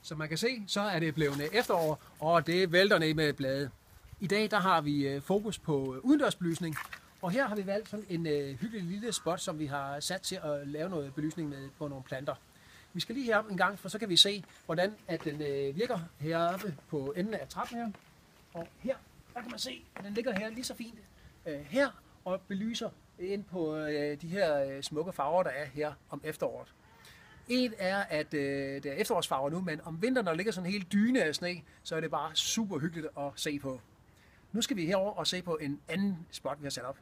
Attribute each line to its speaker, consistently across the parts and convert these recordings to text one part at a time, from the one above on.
Speaker 1: Som man kan se, så er det blevet efterår, og det vælter ned med blade. I dag der har vi fokus på udendørsbelysning, og her har vi valgt sådan en hyggelig lille spot, som vi har sat til at lave noget belysning med på nogle planter. Vi skal lige herop en gang, for så kan vi se, hvordan at den virker heroppe på enden af trappen her. Og her der kan man se, at den ligger her lige så fint her og belyser ind på de her smukke farver, der er her om efteråret. En er, at det er efterårsfarver nu, men om vinteren, når der ligger sådan en hel dyne af sne, så er det bare super hyggeligt at se på. Nu skal vi herover og se på en anden spot, vi har sat op.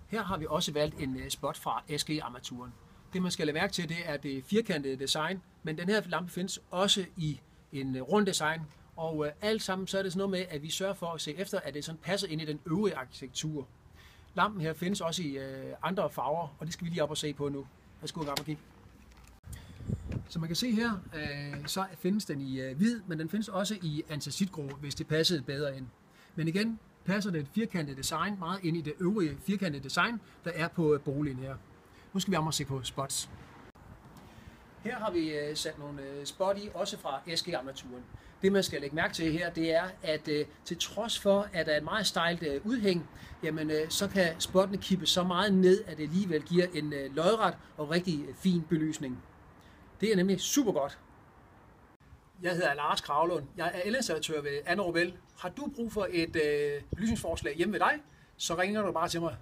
Speaker 1: Her har vi også valgt en spot fra SG-armaturen. Det man skal lade mærke til, det er det firkantede design, men den her lampe findes også i en rund design. Og alt sammen så er det sådan noget med, at vi sørger for at se efter, at det sådan passer ind i den øvrige arkitektur. Lampen her findes også i andre farver, og det skal vi lige op og se på nu. Værsgo og kigge. Som man kan se her, så findes den i hvid, men den findes også i antacitgrå, hvis det passede bedre ind. Men igen passer det firkantede design meget ind i det øvrige firkantede design, der er på boligen her. Nu skal vi om og se på spots. Her har vi sat nogle spot i, også fra SG-armaturen. Det man skal lægge mærke til her, det er, at til trods for, at der er et meget stejlt udhæng, jamen, så kan spottene kippe så meget ned, at det alligevel giver en lodret og rigtig fin belysning. Det er nemlig super godt. Jeg hedder Lars Kravlund. Jeg er elinstallatør ved Anne Robel. Har du brug for et belysningsforslag hjemme ved dig, så ringer du bare til mig.